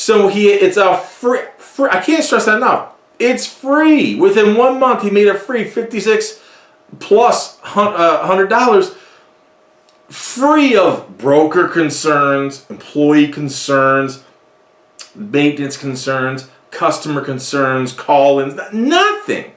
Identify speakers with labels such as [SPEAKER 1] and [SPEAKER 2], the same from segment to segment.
[SPEAKER 1] So it's a free. I can't stress that enough. It's free. Within 1 month, he made it free. $56 plus $100, free of broker concerns, employee concerns, maintenance concerns, customer concerns, call-ins. Nothing.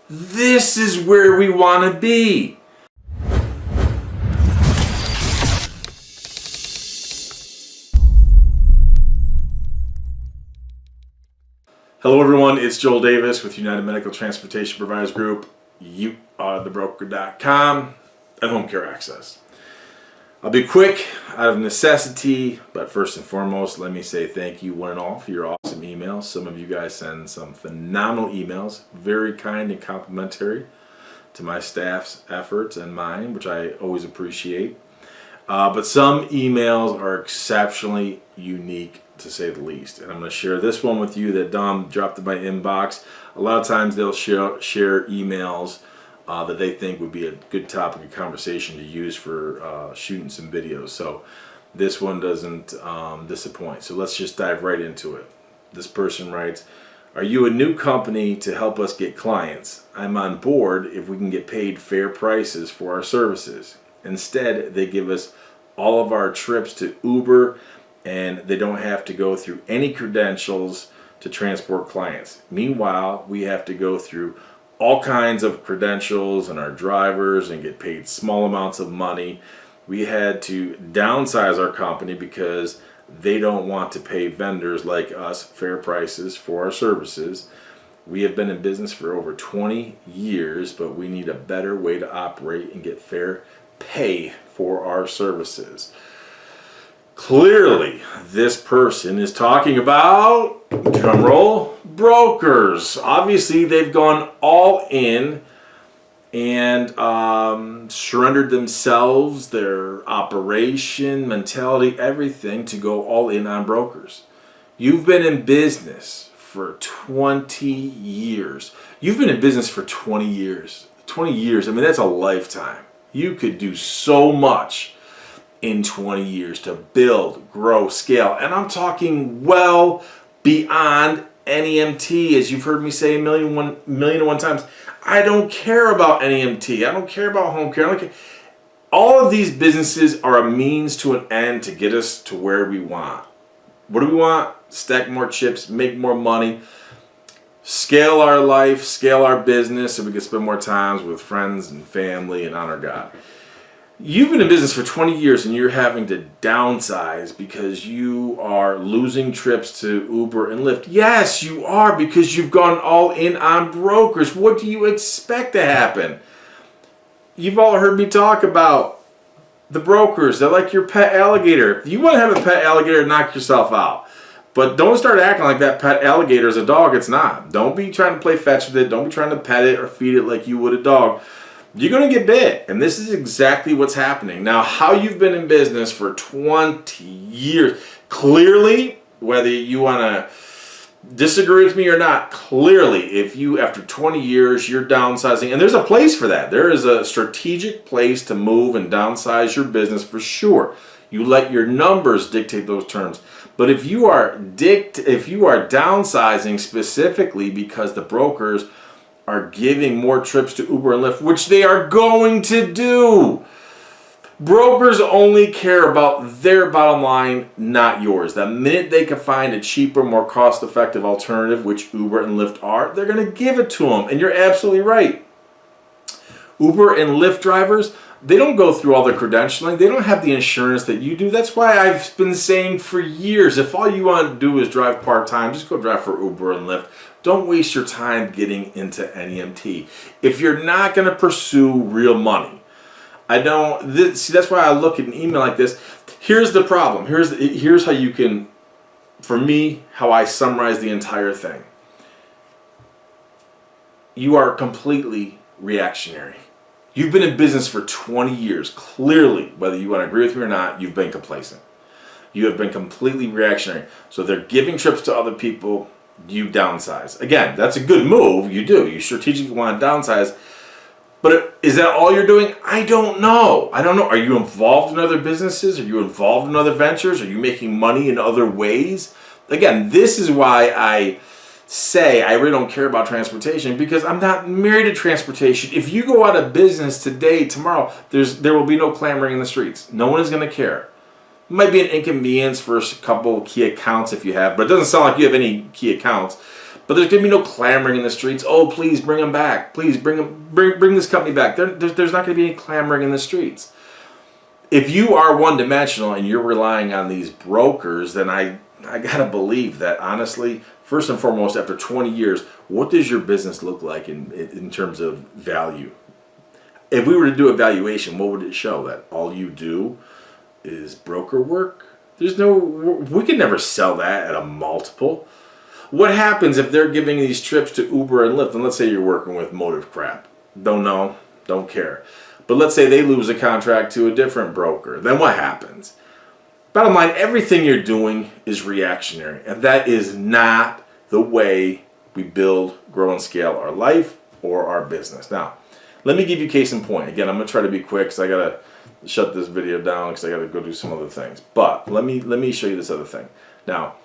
[SPEAKER 1] This is where we want to be. Hello everyone, it's Joel Davis with United Medical Transportation Providers Group, youarethebroker.com, and Home Care Access. I'll be quick out of necessity, but first and foremost, let me say thank you one and all for your awesome emails. Some of you guys send some phenomenal emails, very kind and complimentary to my staff's efforts and mine, which I always appreciate. But some emails are exceptionally unique, to say the least. And I'm going to share this one with you that Dom dropped in my inbox. A lot of times they'll share emails that they think would be a good topic of conversation to use for shooting some videos. So this one doesn't disappoint. So let's just dive right into it. This person writes, "Are you a new company to help us get clients? I'm on board if we can get paid fair prices for our services. Instead, they give us all of our trips to Uber, and they don't have to go through any credentials to transport clients. Meanwhile, we have to go through all kinds of credentials and our drivers and get paid small amounts of money. We had to downsize our company because they don't want to pay vendors like us fair prices for our services. We have been in business for over 20 years, but we need a better way to operate and get fair pay for our services." Clearly, this person is talking about, drumroll, brokers. Obviously, they've gone all in and surrendered themselves, their operation, mentality, everything to go all in on brokers. You've been in business for 20 years. You've been in business for 20 years. 20 years, I mean, that's a lifetime. You could do so much in 20 years to build, grow, scale. And I'm talking well beyond NEMT, as you've heard me say a million and one times. I don't care about NEMT. I don't care about home care. I don't care. All of these businesses are a means to an end to get us to where we want. What do we want? Stack more chips, make more money, scale our life, scale our business so we can spend more time with friends and family and honor God. You've been in business for 20 years and you're having to downsize because you are losing trips to Uber and Lyft. Yes, you are, because you've gone all in on brokers. What do you expect to happen? You've all heard me talk about the brokers. They're like your pet alligator. If you want to have a pet alligator, knock yourself out. But don't start acting like that pet alligator is a dog. It's not. Don't be trying to play fetch with it. Don't be trying to pet it or feed it like you would a dog. You're going to get bit, and this is exactly what's happening. Now, how you've been in business for 20 years, clearly, whether you want to disagree with me or not, clearly, if you, after 20 years, you're downsizing, and there's a place for that. There is a strategic place to move and downsize your business for sure. You let your numbers dictate those terms. But if you are downsizing specifically because the brokers are giving more trips to Uber and Lyft, which they are going to do. Brokers only care about their bottom line, not yours. The minute they can find a cheaper, more cost-effective alternative, which Uber and Lyft are, they're going to give it to them. And you're absolutely right. Uber and Lyft drivers, they don't go through all the credentialing. They don't have the insurance that you do. That's why I've been saying for years, if all you want to do is drive part-time, just go drive for Uber and Lyft. Don't waste your time getting into NEMT. If you're not going to pursue real money, see, that's why I look at an email like this. Here's the problem. Here's how you can, for me, how I summarize the entire thing. You are completely reactionary. You've been in business for 20 years. Clearly, whether you want to agree with me or not, you've been complacent. You have been completely reactionary. So they're giving trips to other people. You downsize. Again, that's a good move. You do. You strategically want to downsize. But is that all you're doing? I don't know. Are you involved in other businesses? Are you involved in other ventures? Are you making money in other ways again, this is why I say I really don't care about transportation, because I'm not married to transportation. If you go out of business today, tomorrow, there will be no clamoring in the streets. No one is going to care. It might be an inconvenience for a couple key accounts if you have, but it doesn't sound like you have any key accounts. But there's going to be no clamoring in the streets. Oh, please bring them back. Please bring this company back. There's not going to be any clamoring in the streets. If you are one-dimensional and you're relying on these brokers, then I got to believe that, honestly, first and foremost, after 20 years, what does your business look like in terms of value? If we were to do a valuation, what would it show? That all you do is broker work? We could never sell that at a multiple. What happens if they're giving these trips to Uber and Lyft? And let's say you're working with Motive Crap. Don't know, don't care. But let's say they lose a contract to a different broker. Then what happens? Bottom line, everything you're doing is reactionary. And that is not the way we build, grow, and scale our life or our business. Now, let me give you case in point. Again, I'm going to try to be quick because I got to shut this video down because I got to go do some other things. But let me show you this other thing. Now,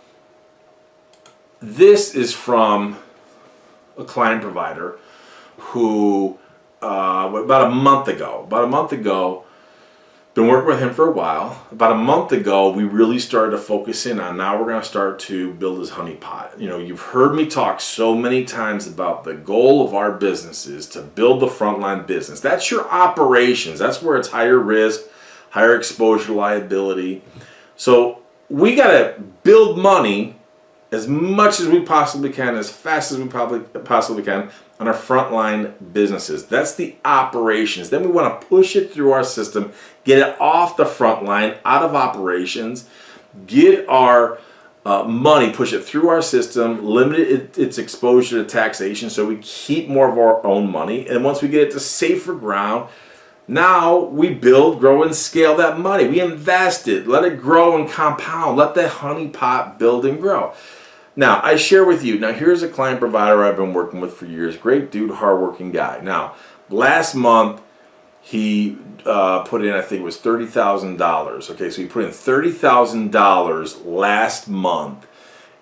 [SPEAKER 1] this is from a client provider who, about a month ago, been working with him for a while. About a month ago, we really started to focus in on, now we're going to start to build this honeypot. You know, you've heard me talk so many times about the goal of our business is to build the frontline business. That's your operations. That's where it's higher risk, higher exposure liability. So we got to build money as much as we possibly can, as fast as we possibly can, on our frontline businesses. That's the operations. Then we want to push it through our system, get it off the front line, out of operations, get our money, push it through our system, limit its exposure to taxation so we keep more of our own money. And once we get it to safer ground, now we build, grow, and scale that money. We invest it, let it grow and compound, let that honey pot build and grow. Now, I share with you, now here's a client provider I've been working with for years. Great dude, hardworking guy. Now, last month, he put in, I think it was $30,000. Okay, so he put in $30,000 last month.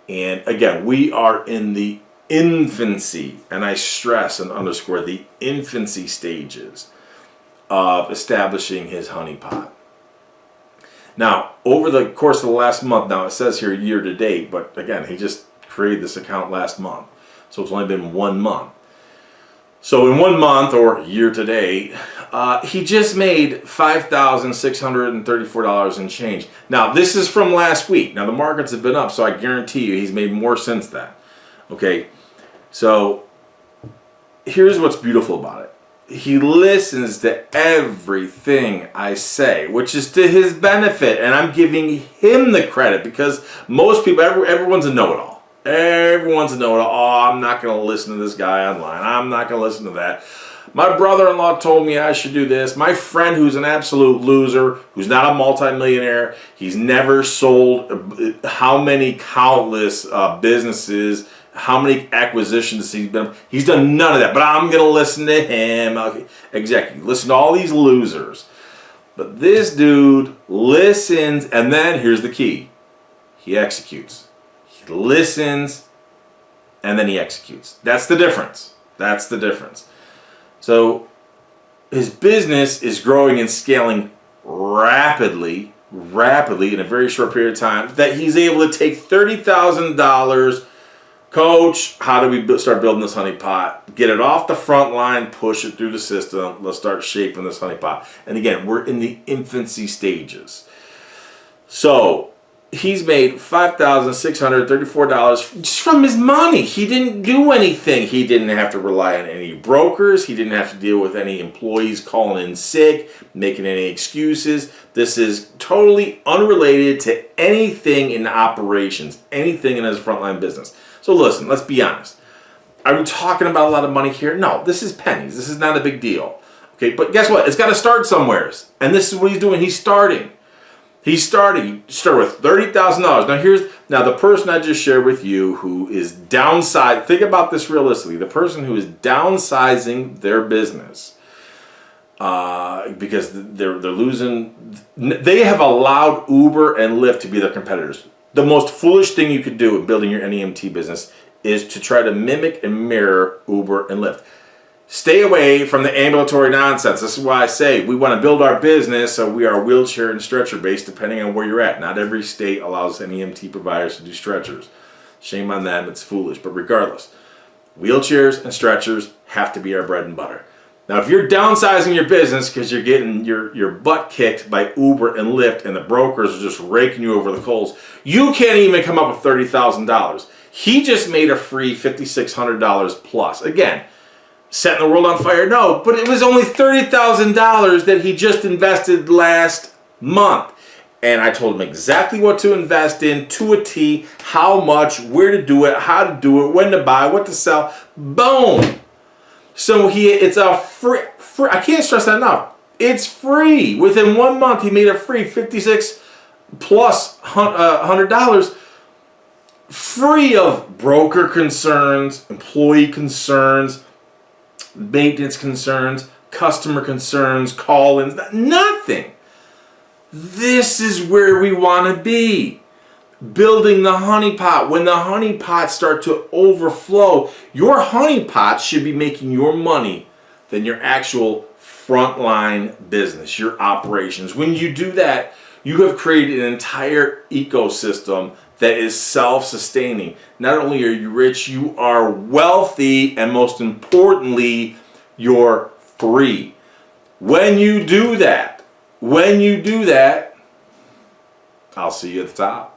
[SPEAKER 1] And again, we are in the infancy, and I stress and underscore the infancy stages of establishing his honeypot. Now, over the course of the last month, now it says here year to date, but again, he just created this account last month. So it's only been 1 month. So in 1 month, or year to date, he just made $5,634 and change. Now, this is from last week. Now, the markets have been up, so I guarantee you he's made more since then. Okay, so here's what's beautiful about it. He listens to everything I say, which is to his benefit, and I'm giving him the credit because most people, everyone's a know-it-all. Everyone's a know-it-all. Oh, I'm not going to listen to this guy online. I'm not going to listen to that. My brother-in-law told me I should do this. My friend who's an absolute loser, who's not a multimillionaire, he's never sold how many countless businesses, how many acquisitions he's done none of that, but I'm going to listen to him. Okay. Exactly. Listen to all these losers. But this dude listens, and then here's the key. He executes. He listens, and then he executes. That's the difference. That's the difference. So his business is growing and scaling rapidly in a very short period of time, that he's able to take $30,000, coach, how do we start building this honey pot? Get it off the front line, push it through the system. Let's start shaping this honey pot. And again, we're in the infancy stages. So he's made $5,634 just from his money. He didn't do anything. He didn't have to rely on any brokers. He didn't have to deal with any employees calling in sick, making any excuses. This is totally unrelated to anything in operations, anything in his frontline business. So listen, let's be honest. Are we talking about a lot of money here? No, this is pennies. This is not a big deal. Okay, but guess what? It's got to start somewhere. And this is what he's doing. He's starting. He started with $30,000. Now the person I just shared with you who is downside, think about this realistically. The person who is downsizing their business because they're losing, they have allowed Uber and Lyft to be their competitors. the most foolish thing you could do in building your NEMT business is to try to mimic and mirror Uber and Lyft. Stay away from the ambulatory nonsense. This is why I say we want to build our business so we are wheelchair and stretcher based depending on where you're at. Not every state allows NEMT providers to do stretchers. Shame on them, it's foolish. But regardless, wheelchairs and stretchers have to be our bread and butter. Now, if you're downsizing your business because you're getting your butt kicked by Uber and Lyft and the brokers are just raking you over the coals, you can't even come up with $30,000. He just made a free $5,600 plus. Again, setting the world on fire? No, but it was only $30,000 that he just invested last month. And I told him exactly what to invest in to a T, how much, where to do it, how to do it, when to buy, what to sell. Boom. So it's a free, I can't stress that enough. It's free. Within 1 month, he made it free, $56 plus $100, free of broker concerns, employee concerns, maintenance concerns, customer concerns, call-ins, nothing. This is where we want to be. Building the honeypot. When the honeypots start to overflow, your honeypot should be making your money than your actual frontline business, your operations. When you do that, you have created an entire ecosystem that is self-sustaining. Not only are you rich, you are wealthy, and most importantly, you're free. When you do that, I'll see you at the top.